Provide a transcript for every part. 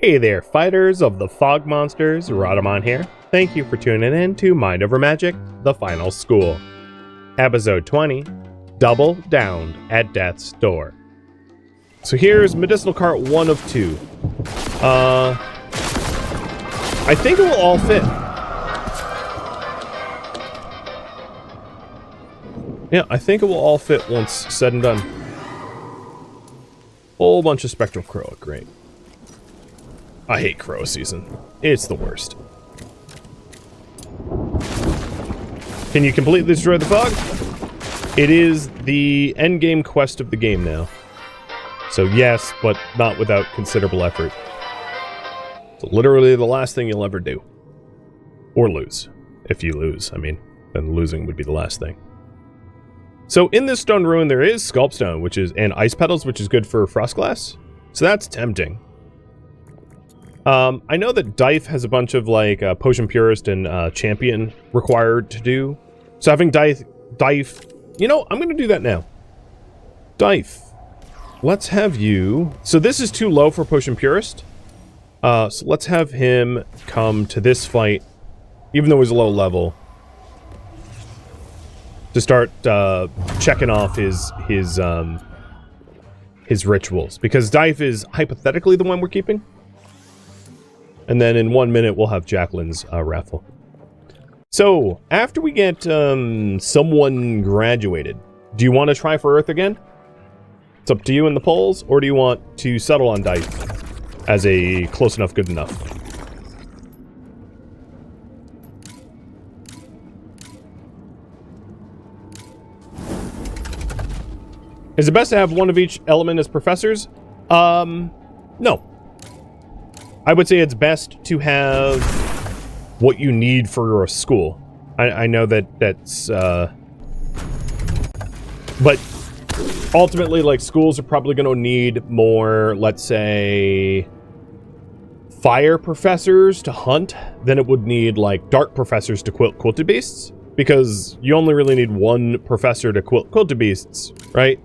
Hey there, fighters of the fog monsters, Rhadamant here. Thank you for tuning in to Mind Over Magic, The Final School. Episode 20, Double Downed at Death's Door. So here's medicinal cart 1 of 2. I think it will all fit. Yeah, I think it will all fit once said and done. Whole bunch of spectral crow, great. I hate crow season. It's the worst. Can you completely destroy the fog? It is the endgame quest of the game now. So yes, but not without considerable effort. It's literally the last thing you'll ever do. Or lose. If you lose, I mean, then losing would be the last thing. So in this stone ruin there is sculpstone, which is, and ice petals, which is good for frostglass. So that's tempting. I know that Dife has a bunch of like Potion Purist and Champion required to do. So having Dife, you know, I'm going to do that now. Dife, let's have you. So this is too low for Potion Purist. So let's have him come to this fight, even though he's a low level, to start checking off his rituals, because Dife is hypothetically the one we're keeping. And then in 1 minute, we'll have Jacqueline's raffle. So, after we get someone graduated, do you want to try for Earth again? It's up to you in the polls, or do you want to settle on Dife as a close enough, good enough? Is it best to have one of each element as professors? No. I would say it's best to have what you need for your school. I know that's... but ultimately, like, schools are probably going to need more, let's say, fire professors to hunt than it would need, like, dark professors to quilt quilted beasts. Because you only really need one professor to quilt quilted beasts, right?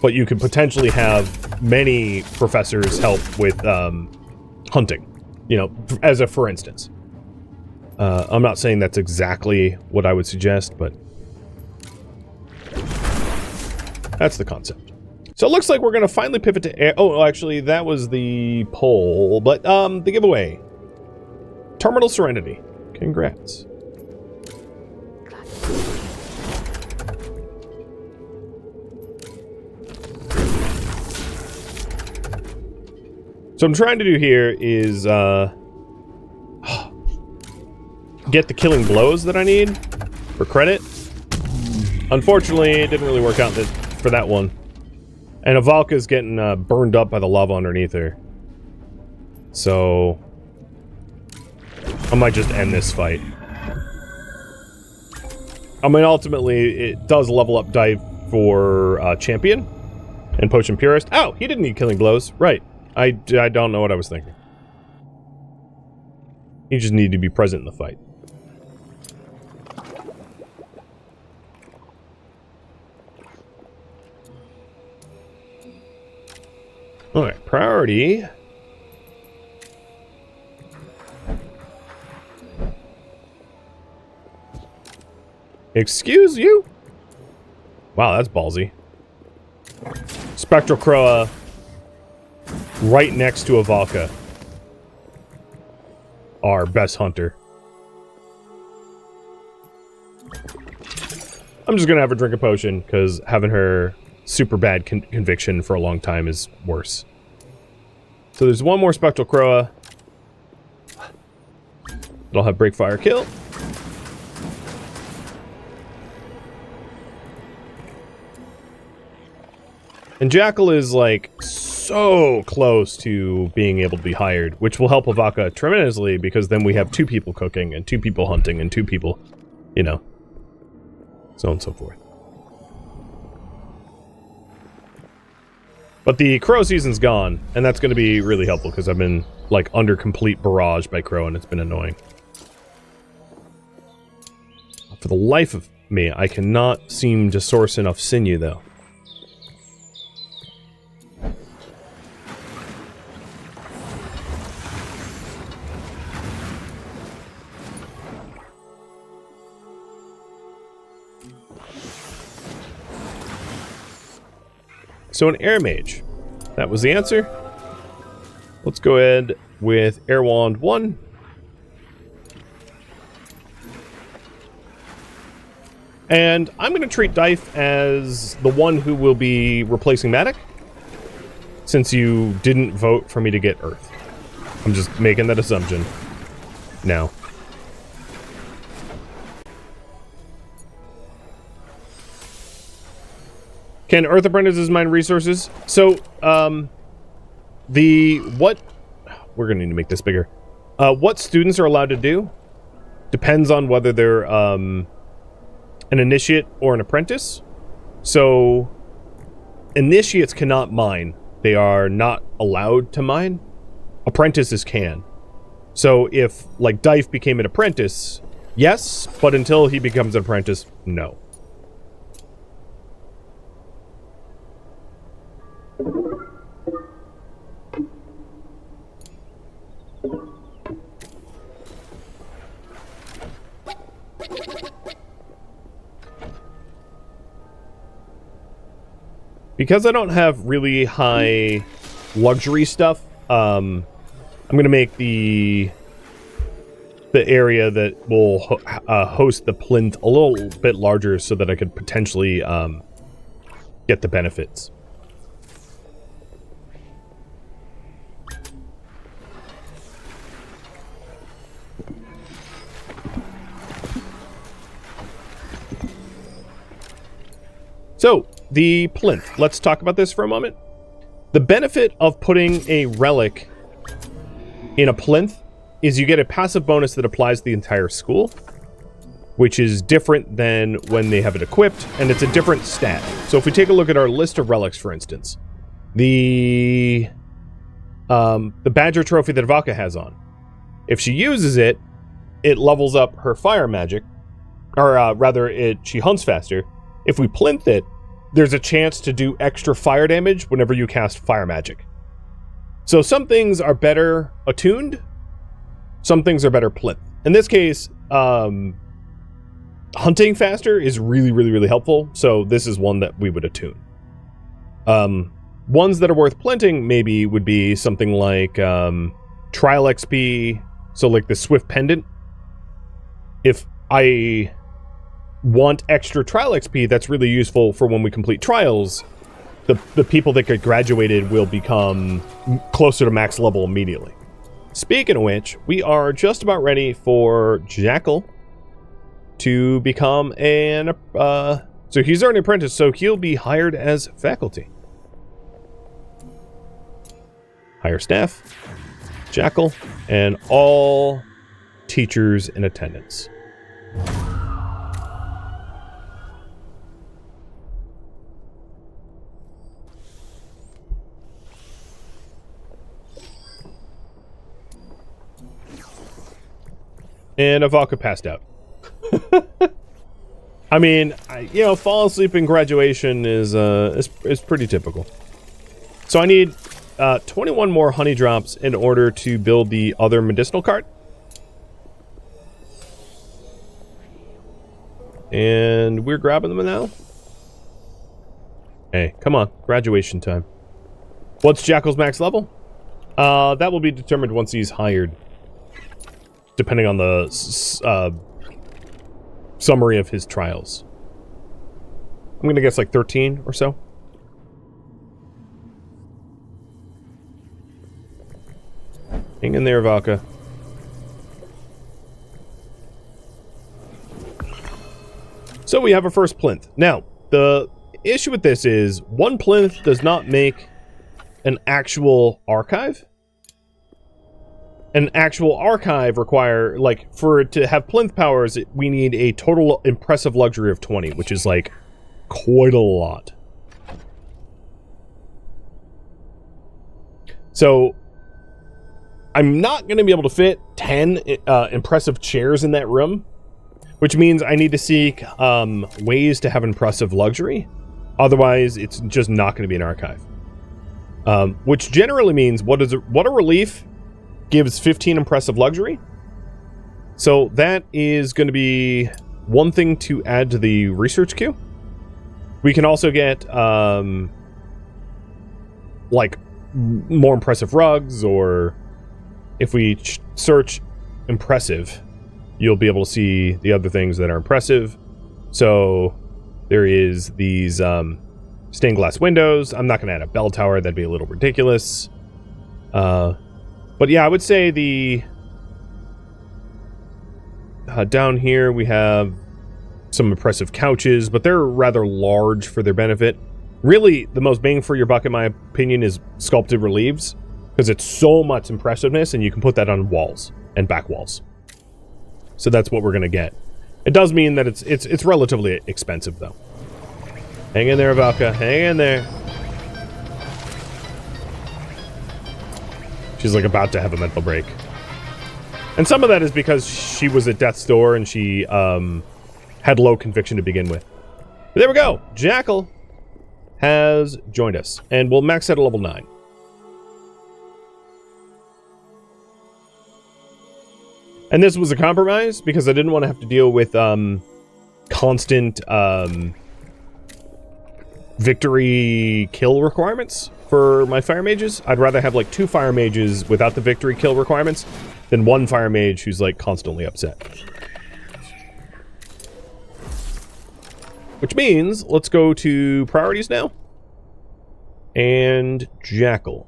But you could potentially have many professors help with, hunting, you know, as a for instance. I'm not saying that's exactly what I would suggest, but that's the concept. So it looks like we're going to finally pivot to air. Oh, actually, that was the poll, but the giveaway. Terminal Serenity. Congrats. So what I'm trying to do here is get the killing blows that I need for credit. Unfortunately, it didn't really work out for that one. And Avalka's getting burned up by the lava underneath her. So I might just end this fight. I mean, ultimately, it does level up Dive for Champion and Potion Purist. Oh, he didn't need killing blows. Right. I don't know what I was thinking. You just need to be present in the fight. Alright, priority. Excuse you? Wow, that's ballsy. Spectral Croa. Right next to Avalka. Our best hunter. I'm just gonna have her drink a potion, because having her super bad conviction for a long time is worse. So there's one more Spectral Croa. It'll have Break Fire Kill. And Jackal is like so close to being able to be hired, which will help Avalka tremendously, because then we have 2 people cooking and 2 people hunting and 2 people, you know, so on and so forth. But the crow season's gone, and that's going to be really helpful, because I've been like under complete barrage by crow, and it's been annoying. For the life of me, I cannot seem to source enough sinew, though. So an air mage. That was the answer. Let's go ahead with Air Wand 1. And I'm going to treat Dife as the one who will be replacing Matic, since you didn't vote for me to get Earth. I'm just making that assumption now. Can Earth Apprentices mine resources? So, we're going to need to make this bigger. What students are allowed to do depends on whether they're an initiate or an apprentice. So, initiates cannot mine. They are not allowed to mine. Apprentices can. So, if, like, Dife became an apprentice, yes, but until he becomes an apprentice, no. Because I don't have really high luxury stuff, I'm going to make the area that will host the plinth a little bit larger so that I could potentially get the benefits. So, the plinth. Let's talk about this for a moment. The benefit of putting a relic in a plinth is you get a passive bonus that applies to the entire school, which is different than when they have it equipped, and it's a different stat. So if we take a look at our list of relics, for instance, the Badger Trophy that Valka has on, if she uses it, it levels up her fire magic, or rather, she hunts faster. If we plinth it, there's a chance to do extra fire damage whenever you cast fire magic. So some things are better attuned, some things are better plinth. In this case, hunting faster is really, really, really helpful, so this is one that we would attune. Ones that are worth plinting maybe would be something like trial XP, so like the Swift Pendant. If I want extra trial XP, that's really useful for when we complete trials. The people that get graduated will become closer to max level immediately. Speaking of which, we are just about ready for Jackal to become an so he's already an apprentice, so he'll be hired as faculty. Hire staff, Jackal, and all teachers in attendance. And Avalka passed out. I mean, fall asleep in graduation is pretty typical. So I need 21 more honey drops in order to build the other medicinal cart. And we're grabbing them now. Hey, come on, graduation time. What's Jackal's max level? That will be determined once he's hired, depending on the summary of his trials. I'm gonna guess like 13 or so. Hang in there, Valka. So we have our first plinth. Now, the issue with this is one plinth does not make an actual archive. An actual archive require, like, for it to have plinth powers, we need a total impressive luxury of 20, which is, like, quite a lot. So, I'm not going to be able to fit 10 impressive chairs in that room, which means I need to seek ways to have impressive luxury. Otherwise, it's just not going to be an archive. Which generally means, what a relief gives 15 impressive luxury. So that is going to be one thing to add to the research queue. We can also get like more impressive rugs, or if we search impressive, you'll be able to see the other things that are impressive. So there is these stained glass windows. I'm not going to add a bell tower. That'd be a little ridiculous. But yeah, I would say the down here we have some impressive couches, but they're rather large for their benefit. Really, the most bang for your buck, in my opinion, is sculpted reliefs, because it's so much impressiveness, and you can put that on walls and back walls. So that's what we're gonna get. It does mean that it's relatively expensive, though. Hang in there, Valka. Hang in there. She's like about to have a mental break. And some of that is because she was at death's door and she had low conviction to begin with. But there we go. Jackal has joined us, and we'll max out at level 9. And this was a compromise because I didn't want to have to deal with constant victory kill requirements for my fire mages. I'd rather have like 2 fire mages without the victory kill requirements than 1 fire mage who's like constantly upset. Which means, let's go to priorities now. And Jackal.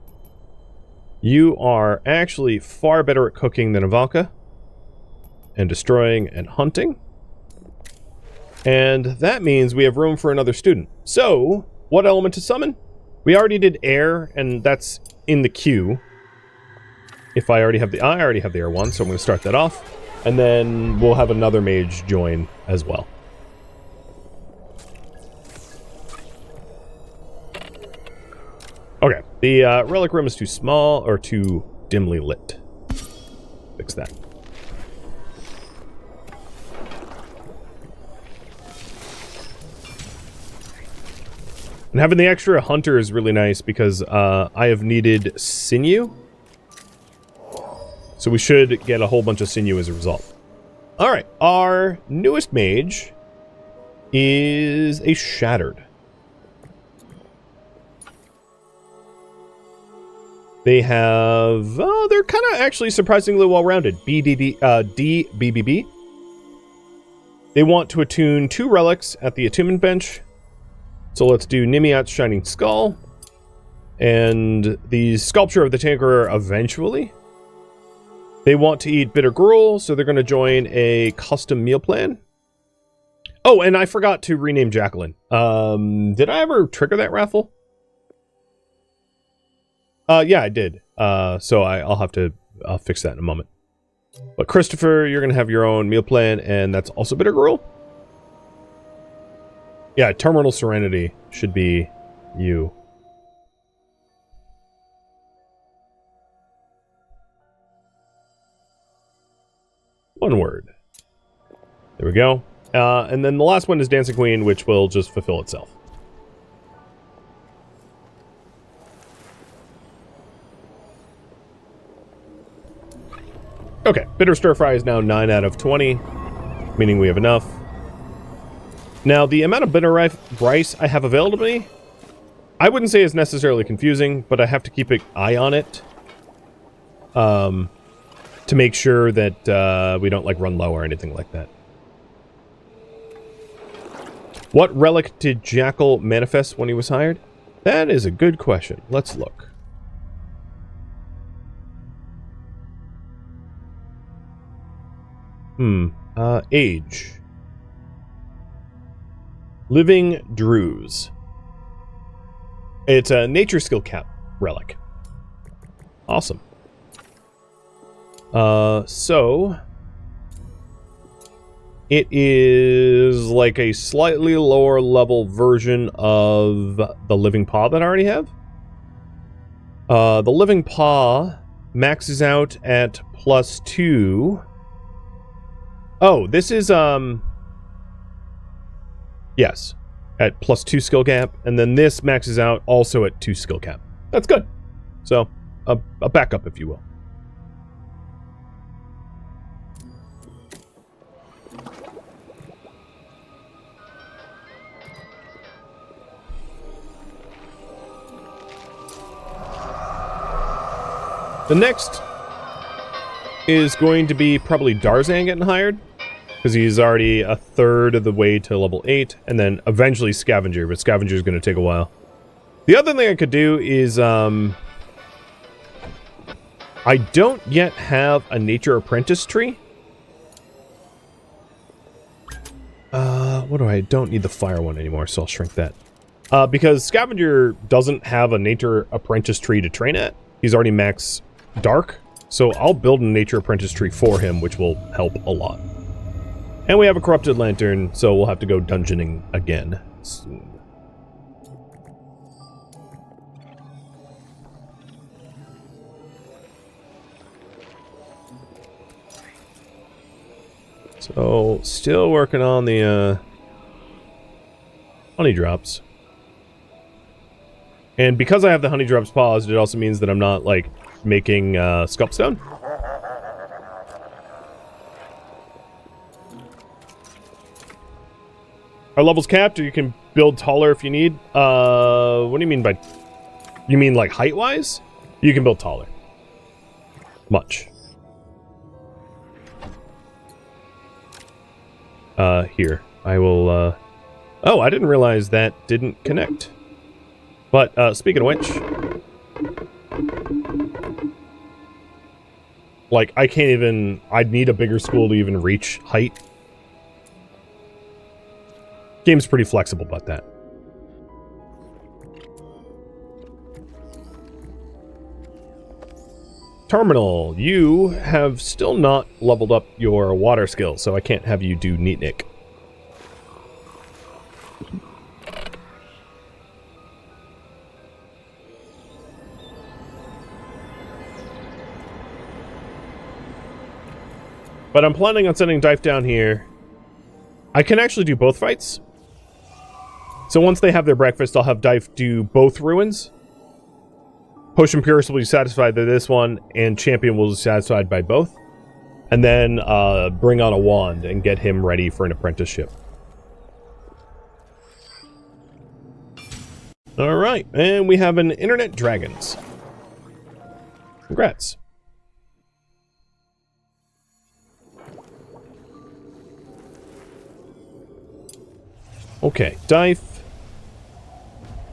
You are actually far better at cooking than Ivalka. And destroying and hunting. And that means we have room for another student. So, what element to summon? We already did air, and that's in the queue. If I already have the... I already have the air one, so I'm going to start that off. And then we'll have another mage join as well. Okay, the relic room is too small, or too dimly lit. Fix that. And having the extra hunter is really nice because I have needed sinew. So we should get a whole bunch of sinew as a result. Alright, our newest mage is a Shattered. They have... they're kind of actually surprisingly well-rounded. DBBB. They want to attune 2 relics at the attunement bench. So let's do Nimiat's Shining Skull. And the Sculpture of the Tinkerer eventually. They want to eat Bitter Gruel, so they're going to join a custom meal plan. Oh, and I forgot to rename Jacqueline. Did I ever trigger that raffle? Yeah, I did. So I'll have to fix that in a moment. But Christopher, you're going to have your own meal plan, and that's also Bitter Gruel. Yeah, Terminal Serenity should be you. One word. There we go. And then the last one is Dancing Queen, which will just fulfill itself. Okay, Bitter Stir Fry is now 9 out of 20, meaning we have enough. Now, the amount of bitter rice I have available to me, I wouldn't say is necessarily confusing, but I have to keep an eye on it to make sure that we don't like run low or anything like that. What relic did Jackal manifest when he was hired? That is a good question. Let's look. Age. Living Druze. It's a nature skill cap relic. Awesome. So it is like a slightly lower level version of the Living Paw that I already have. The Living Paw maxes out at +2. Oh, this is, yes, at +2 skill cap, and then this maxes out also at 2 skill cap. That's good. So, a backup, if you will. The next is going to be probably Darzan getting hired, because he's already a third of the way to level 8, and then eventually Scavenger, but Scavenger is going to take a while. The other thing I could do is, I don't yet have a Nature Apprentice tree. What do I don't need the fire one anymore, so I'll shrink that. Because Scavenger doesn't have a Nature Apprentice tree to train at. He's already max Dark, so I'll build a Nature Apprentice tree for him, which will help a lot. And we have a Corrupted Lantern, so we'll have to go dungeoning again soon. So, still working on the honey drops. And because I have the honey drops paused, it also means that I'm not, like, making sculpstone. Our level's capped, or you can build taller if you need. What do you mean by... You mean, like, height-wise? You can build taller. Much. Here. I will, Oh, I didn't realize that didn't connect. But, speaking of which... Like, I can't even... I'd need a bigger school to even reach height. Game's pretty flexible about that. Terminal, you have still not leveled up your water skill, so I can't have you do Neatnik. But I'm planning on sending Dife down here. I can actually do both fights. So once they have their breakfast, I'll have Dife do both ruins. Potion Purist will be satisfied by this one, and Champion will be satisfied by both. And then bring on a wand and get him ready for an apprenticeship. Alright, and we have an Internet Dragons. Congrats. Okay, Dife.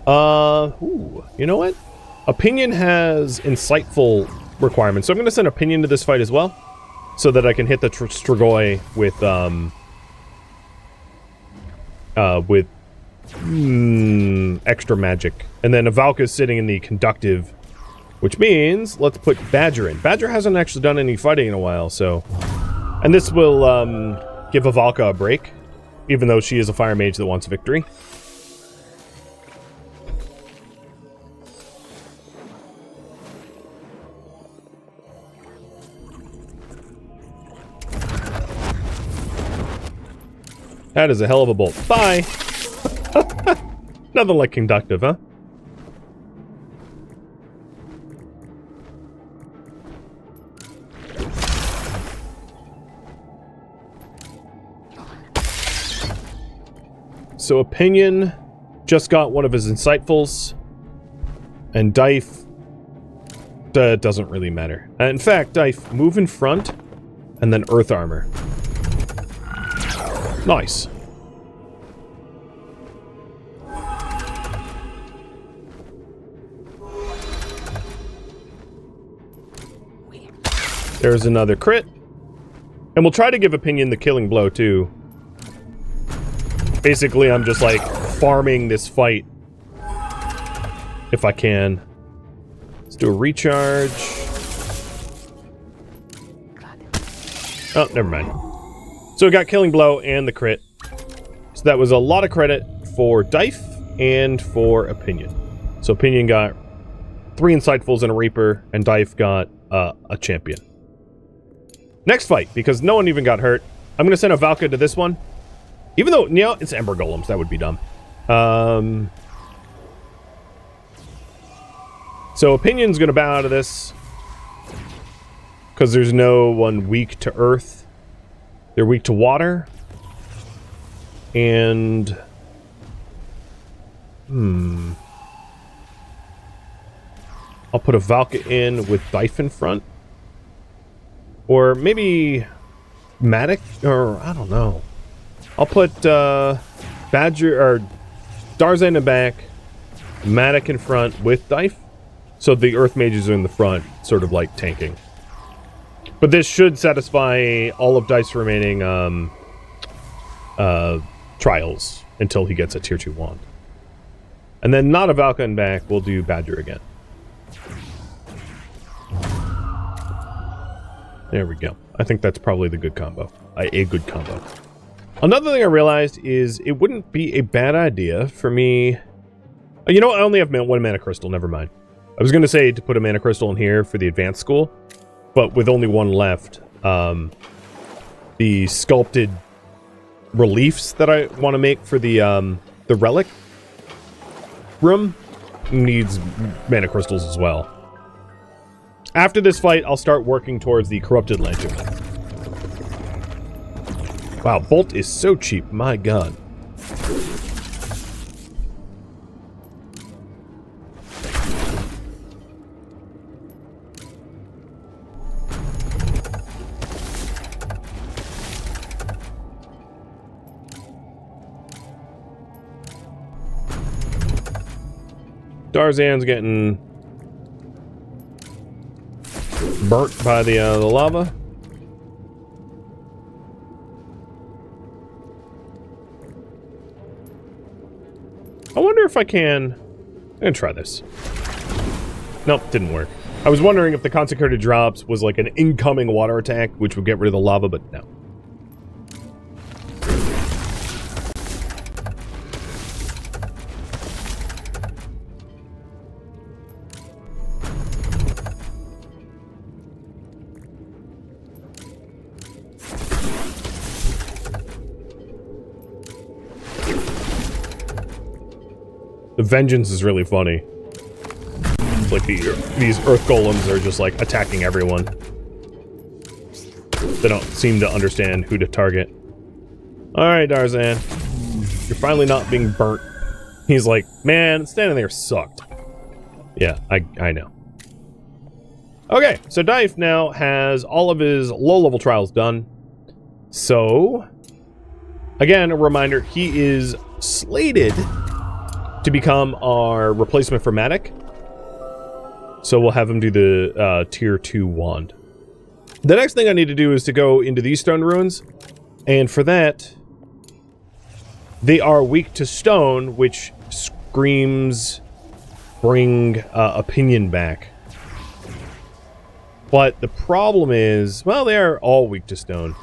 You know what? Opinion has insightful requirements, so I'm going to send Opinion to this fight as well, so that I can hit the Strigoi with extra magic. And then Avalka's sitting in the conductive, which means let's put Badger in. Badger hasn't actually done any fighting in a while, so... And this will give Avalka a break, even though she is a fire mage that wants victory. That is a hell of a bolt. Bye! Nothing like conductive, huh? So Opinion just got one of his insightfuls, and Dife doesn't really matter. In fact, Dife, move in front, and then Earth Armor. Nice. There's another crit. And we'll try to give Opinion the killing blow, too. Basically, I'm just, like, farming this fight. If I can. Let's do a recharge. Oh, never mind. So we got Killing Blow and the crit. So that was a lot of credit for Dife and for Opinion. So Opinion got 3 Insightfuls and a Reaper, and Dife got a Champion. Next fight, because no one even got hurt. I'm going to send a Valka to this one. Even though, you know, it's Ember Golems. That would be dumb. So Opinion's going to bow out of this. Because there's no one weak to Earth. They're weak to water. And... I'll I'll put a Valka in with Dife in front. Or maybe Matic, or I don't know. I'll put Badger or Darzan in the back, Matic in front with Dife. So the Earth Mages are in the front, sort of like tanking. But this should satisfy all of Dife's remaining trials until he gets a tier 2 wand. And then not a Valka in back, we'll do Badger again. There we go. I think that's probably the good combo. A good combo. Another thing I realized is it wouldn't be a bad idea for me... You know what? I only have one mana crystal. Never mind. I was going to say to put a mana crystal in here for the advanced school, but with only one left, the sculpted reliefs that I want to make for the relic room needs mana crystals as well. After this fight, I'll start working towards the corrupted lantern. Wow, Bolt is so cheap, my god. Darzan's getting burnt by the lava. I wonder if I can... I'm gonna try this. Nope, didn't work. I was wondering if the Consecrated Drops was like an incoming water attack, which would get rid of the lava, but no. The vengeance is really funny. It's like these earth golems are just like attacking everyone. They don't seem to understand who to target. Alright, Darzan. You're finally not being burnt. He's like, man, standing there sucked. Yeah, I know. Okay, so Dife now has all of his low-level trials done. So, again, a reminder, he is slated to become our replacement for Matic. So we'll have him do the tier 2 wand. The next thing I need to do is to go into these stone ruins. And for that, they are weak to stone, which screams bring opinion back. But the problem is, well, they are all weak to stone.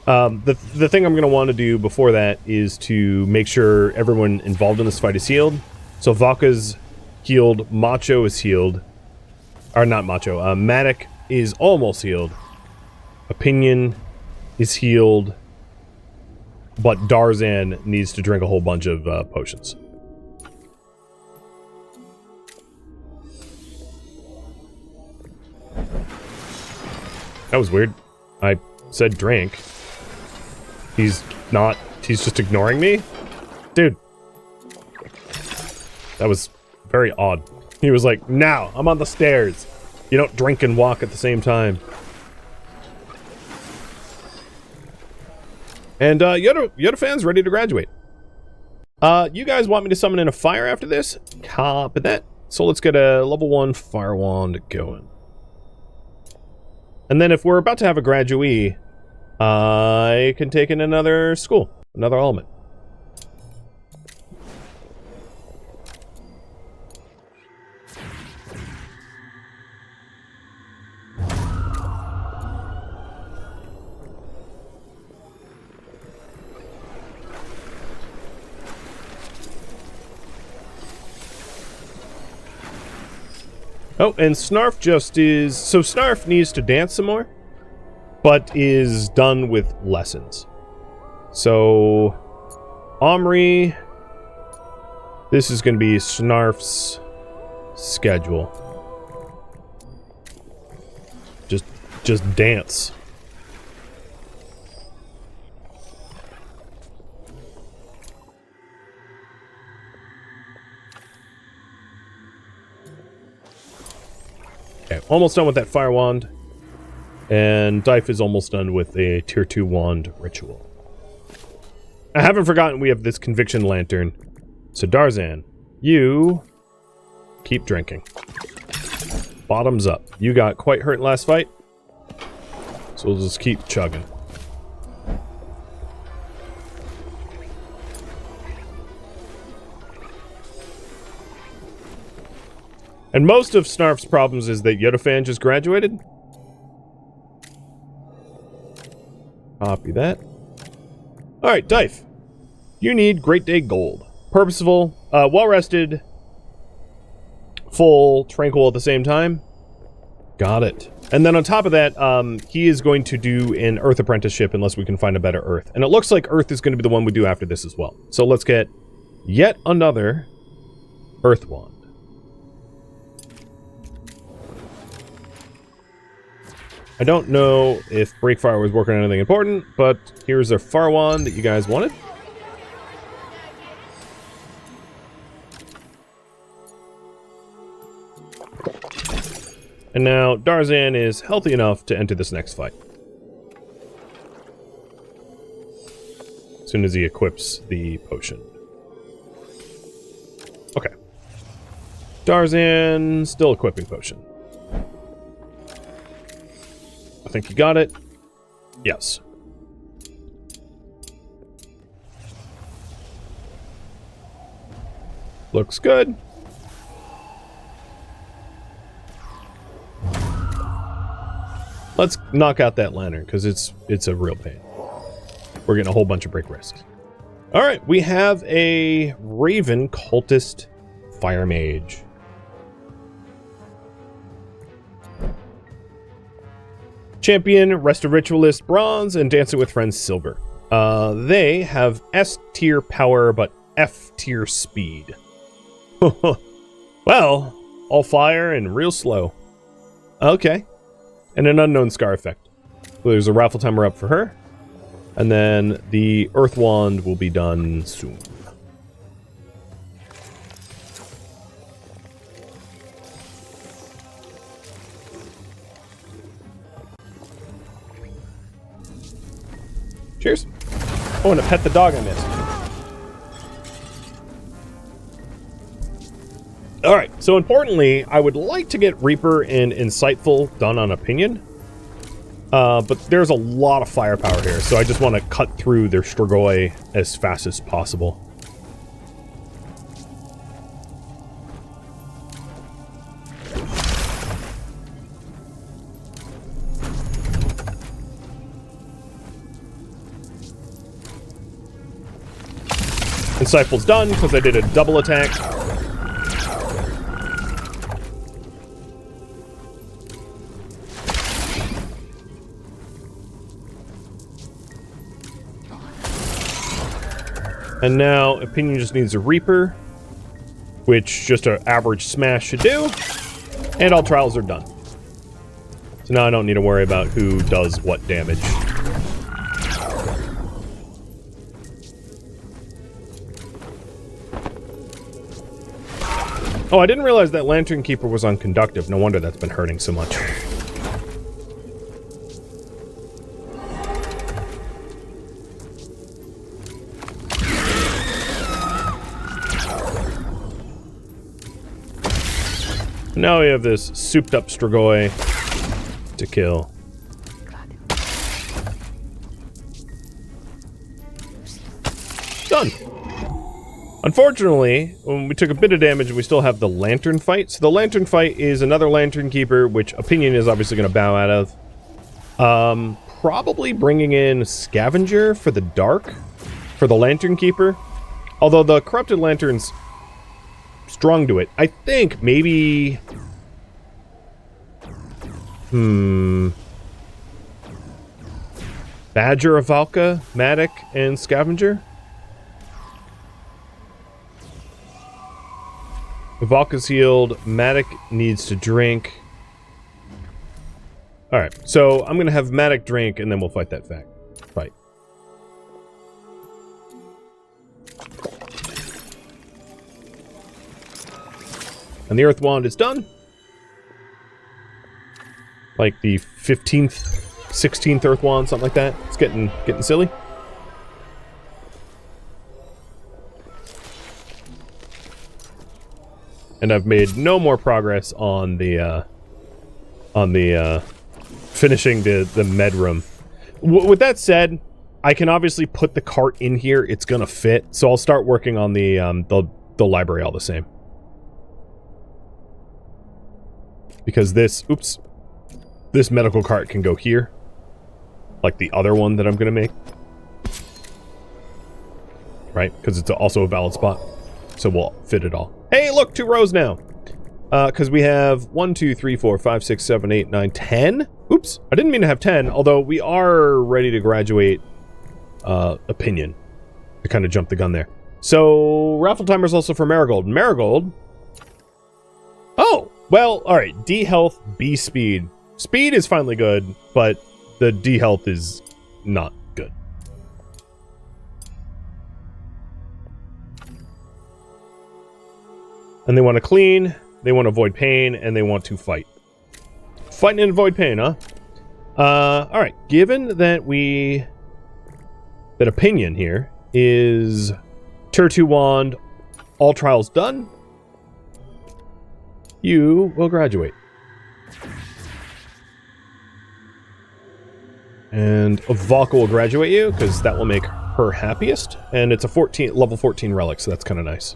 The thing I'm going to want to do before that is to make sure everyone involved in this fight is healed. So Valka's healed, Macho is healed. Or not Macho, Matic is almost healed. Opinion is healed. But Darzan needs to drink a whole bunch of potions. That was weird. I said drink. He's not, he's just ignoring me? Dude. That was very odd. He was like, now, I'm on the stairs. You don't drink and walk at the same time. And Yoda fans ready to graduate. You guys want me to summon in a fire after this? Copy that. So let's get a level 1 fire wand going. And then if we're about to have a graduee, I can take in another school, another element. Oh, and Snarf just is... So Snarf needs to dance some more, but is done with lessons. So, Omri... This is going to be Snarf's schedule. Just dance. almost done with that fire wand. And Dife is almost done with a tier 2 wand ritual. I haven't forgotten we have this conviction lantern. So Darzan, you keep drinking. Bottoms up. You got quite hurt last fight. So we'll just keep chugging. And most of Snarf's problems is that Yodafan just graduated. Copy that. Alright, Dife. You need Great Day Gold. Purposeful, well-rested, full, tranquil at the same time. Got it. And then on top of that, he is going to do an Earth apprenticeship unless we can find a better Earth. And it looks like Earth is going to be the one we do after this as well. So let's get yet another Earth Wand. I don't know if Breakfire was working on anything important, but here's a fire wand that you guys wanted. And now Darzan is healthy enough to enter this next fight. As soon as he equips the potion. Okay. Darzan still equipping potion. I think you got it. Yes. Looks good. Let's knock out that lantern, because it's a real pain. We're getting a whole bunch of break risks. Alright, we have a Raven Cultist Fire Mage. Champion, Rest of Ritualist Bronze, and Dancing with Friends Silver. They have S tier power, but F tier speed. Well, all fire and real slow. Okay. And an unknown scar effect. So there's a raffle timer up for her. And then the Earth Wand will be done soon. Cheers. Oh, and a pet the dog I missed. Alright, so importantly, I would like to get Reaper and Insightful done on Opinion. But there's a lot of firepower here, so I just want to cut through their Strigoi as fast as possible. Insightful's done, because I did a double attack. And now, Opinion just needs a Reaper, which just an average smash should do. And all trials are done. So now I don't need to worry about who does what damage. Oh, I didn't realize that Lantern Keeper was on Conductive. No wonder that's been hurting so much. Now we have this souped up Strigoi to kill. Done. Unfortunately, we took a bit of damage and we still have the Lantern Fight. So the Lantern Fight is another Lantern Keeper, which Opinion is obviously going to bow out of. Probably bringing in Scavenger for the Dark, for the Lantern Keeper. Although the Corrupted Lantern's strong to it. I think maybe... Badger of Valka, Matic, and Scavenger? Valka's healed. Matic needs to drink. Alright, so I'm going to have Matic drink, and then we'll fight that fight. And the Earth Wand is done. Like the 15th, 16th Earth Wand, something like that. It's getting silly. And I've made no more progress on the finishing the med room. With that said, I can obviously put the cart in here. It's gonna fit, so I'll start working on the library all the same. Because this medical cart can go here, like the other one that I'm gonna make, right? Because it's also a valid spot, so we'll fit it all. Hey, look, 2 rows now. Because we have 1, 2, 3, 4, 5, 6, 7, 8, 9, 10. Oops, I didn't mean to have 10, although we are ready to graduate opinion. I kind of jumped the gun there. So, raffle timer's also for Marigold. Marigold? Oh, well, alright. D health, B speed. Speed is finally good, but the D health is not good. And they want to clean, they want to avoid pain, and they want to fight. Fight and avoid pain, huh? Alright. Given that that opinion here is Tier 2 wand, all trials done, you will graduate. And Valka will graduate you, because that will make her happiest. And it's a level 14 relic, so that's kind of nice.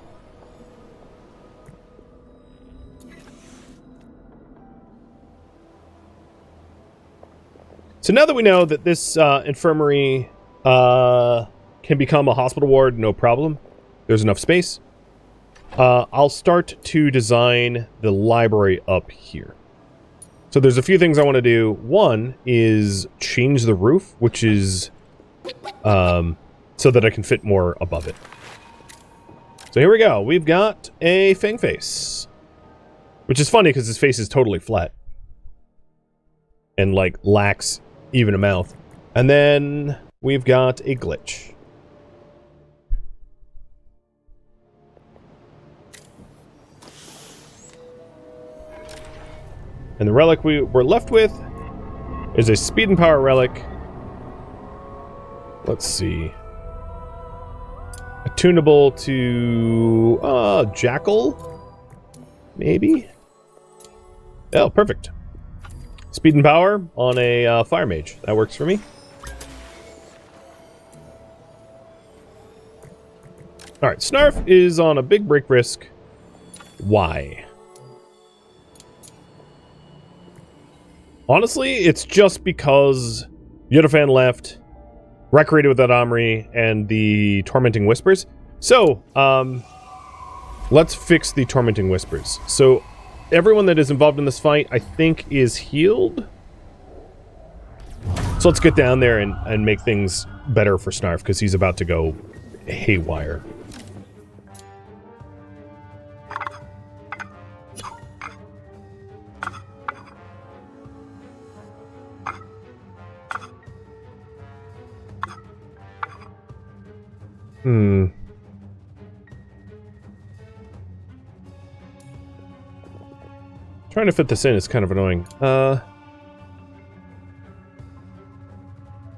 So now that we know that this infirmary can become a hospital ward, no problem. There's enough space. I'll start to design the library up here. So there's a few things I want to do. One is change the roof, which is so that I can fit more above it. So here we go. We've got a Fang face, which is funny because his face is totally flat and like lacks even a mouth. And then we've got a glitch. And the relic we're left with is a speed and power relic. Let's see. Attunable to Jackal? Maybe? Oh, perfect. Speed and power on a fire mage. That works for me. Alright, Snarf is on a big break risk. Why? Honestly, it's just because Yodafan left, Recreated with that Omri, and the Tormenting Whispers. So, let's fix the Tormenting Whispers. So, everyone that is involved in this fight, I think, is healed. So let's get down there and make things better for Snarf, because he's about to go haywire. Trying to fit this in is kind of annoying.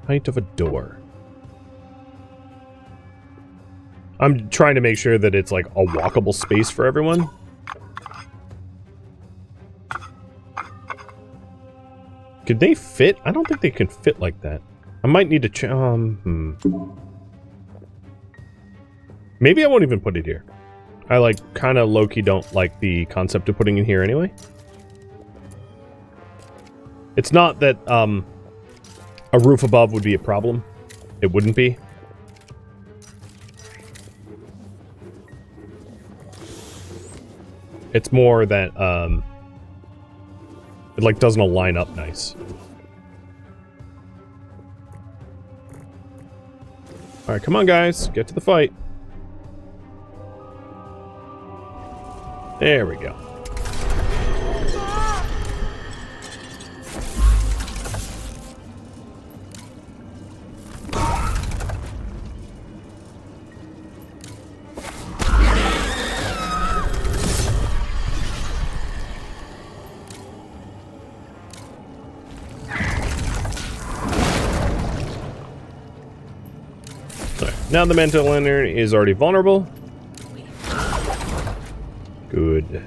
Height of a door. I'm trying to make sure that it's like a walkable space for everyone. Could they fit? I don't think they can fit like that. I might need to Maybe I won't even put it here. I like kind of low-key don't like the concept of putting it here anyway. It's not that a roof above would be a problem. It wouldn't be. It's more that it like doesn't line up nice. Alright, come on guys, get to the fight. There we go. Right, now the mental lantern is already vulnerable. Good.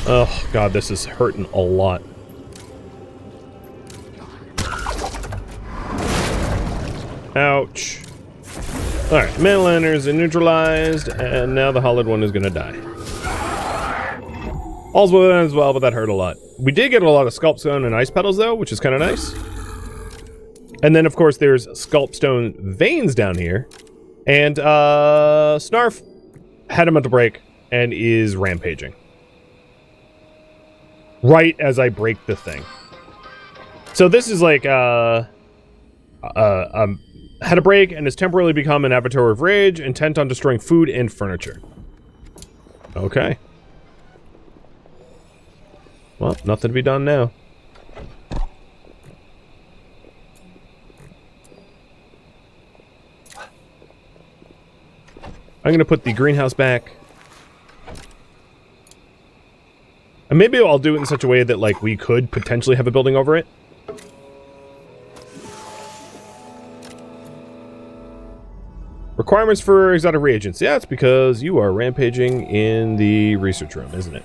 Oh god, this is hurting a lot. Ouch. Alright, mental lanterns are neutralized, and now the hollowed one is gonna die. All's well as well, but that hurt a lot. We did get a lot of sculpstone and ice petals though, which is kind of nice. And then of course there's sculpstone veins down here. And Snarf had a mental break and is rampaging. Right as I break the thing. So this is like had a break and has temporarily become an avatar of rage, intent on destroying food and furniture. Okay. Well, nothing to be done now. I'm gonna put the greenhouse back. And maybe I'll do it in such a way that, like, we could potentially have a building over it. Requirements for exotic reagents. Yeah, it's because you are rampaging in the research room, isn't it?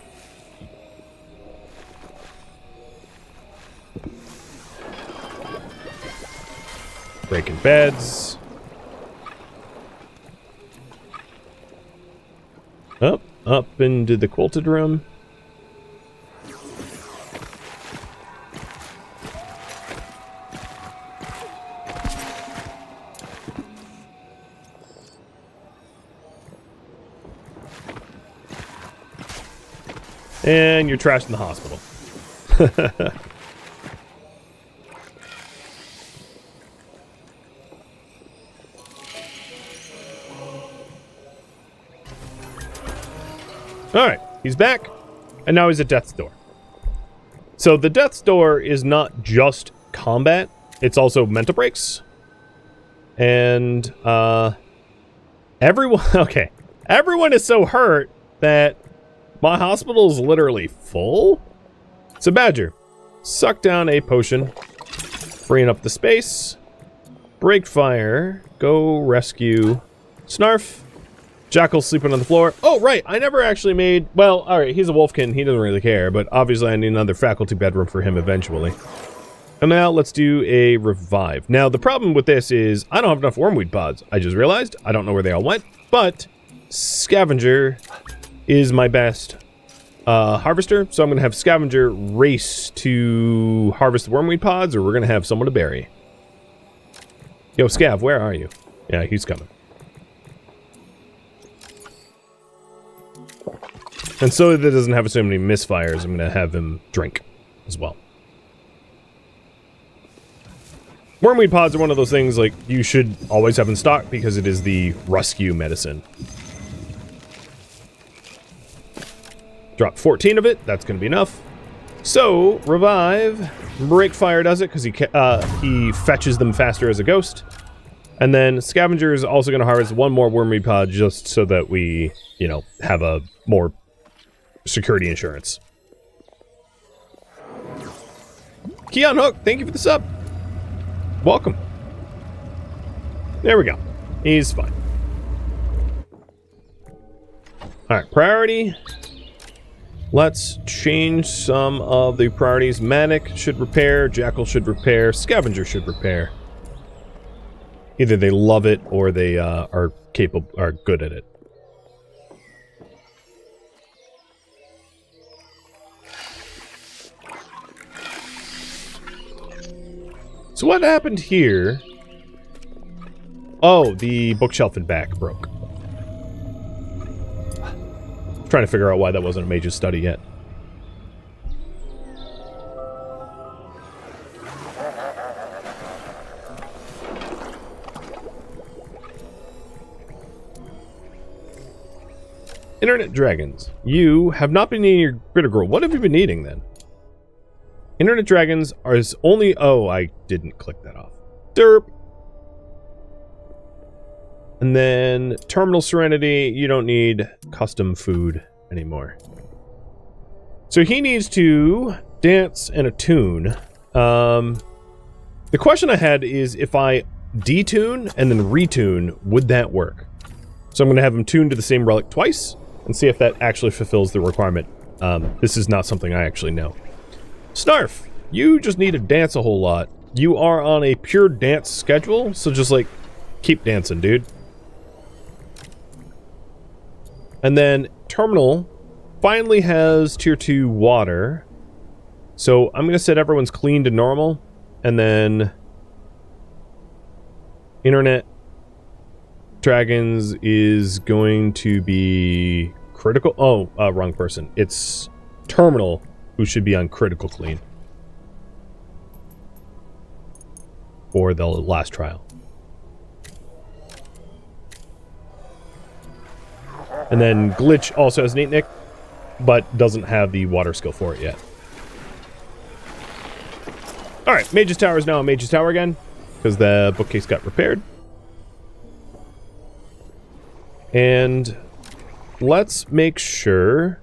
Breaking beds. Up into the quilted room. And you're trashed in the hospital. Alright, he's back. And now he's at Death's Door. So the Death's Door is not just combat, it's also mental breaks. And, everyone, okay. Everyone is so hurt that my hospital is literally full. So Badger, suck down a potion, freeing up the space. Break fire, go rescue Snarf. Jackal's sleeping on the floor. Oh, right, I never actually made... Well, alright, he's a wolfkin, he doesn't really care, but obviously I need another faculty bedroom for him eventually. And now let's do a revive. Now, the problem with this is I don't have enough wormweed pods. I just realized. I don't know where they all went, but Scavenger is my best harvester, so I'm going to have Scavenger race to harvest the wormweed pods, or we're going to have someone to bury. Yo, Scav, where are you? Yeah, he's coming. And so that it doesn't have so many misfires, I'm going to have him drink as well. Wormweed pods are one of those things, like, you should always have in stock because it is the rescue medicine. Drop 14 of it, that's going to be enough. So, revive. Break fire does it because he fetches them faster as a ghost. And then Scavenger is also going to harvest one more wormweed pod just so that we, you know, have a more security insurance. Keon Hook, thank you for the sub. Welcome. There we go. He's fine. Alright, priority. Let's change some of the priorities. Manic should repair, Jackal should repair, Scavenger should repair. Either they love it or they are good at it. So what happened here? Oh, the bookshelf in back broke. I'm trying to figure out why that wasn't a mage's study yet. Internet dragons. You have not been eating your critter girl. What have you been eating then? Internet dragons are only... Oh, I didn't click that off. Derp. And then Terminal Serenity. You don't need custom food anymore. So he needs to dance and attune. The question I had is if I detune and then retune, would that work? So I'm going to have him tuned to the same relic twice and see if that actually fulfills the requirement. This is not something I actually know. Snarf, you just need to dance a whole lot. You are on a pure dance schedule, so just like keep dancing, dude. And then Terminal finally has tier 2 water. So I'm going to set everyone's clean to normal. And then Internet Dragons is going to be critical. Oh, wrong person. It's Terminal who should be on critical clean for the last trial. And then Glitch also has an 8 nick, but doesn't have the water skill for it yet. Alright, Mage's Tower is now a Mage's Tower again, because the bookcase got repaired. And let's make sure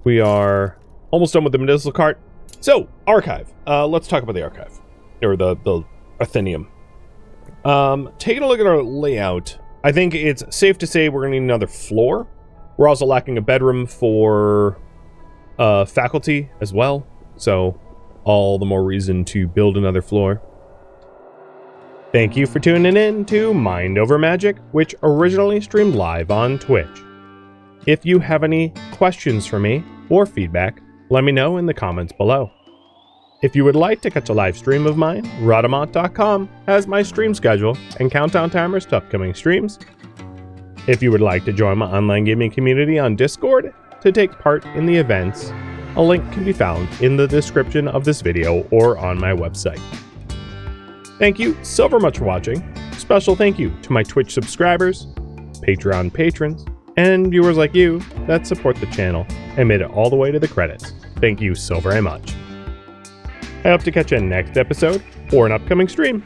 we are almost done with the medicinal cart. So, Archive. Let's talk about the Archive. Or the Athenium. Taking a look at our layout, I think it's safe to say we're going to need another floor. We're also lacking a bedroom for faculty as well. So, all the more reason to build another floor. Thank you for tuning in to Mind Over Magic, which originally streamed live on Twitch. If you have any questions for me or feedback, let me know in the comments below. If you would like to catch a live stream of mine, Rhadamant.com has my stream schedule and countdown timers to upcoming streams. If you would like to join my online gaming community on Discord to take part in the events, a link can be found in the description of this video or on my website. Thank you so very much for watching. Special thank you to my Twitch subscribers, Patreon patrons, and viewers like you that support the channel and made it all the way to the credits. Thank you so very much. I hope to catch you in next episode or an upcoming stream.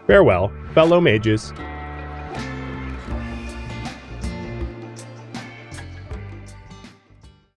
Farewell, fellow mages.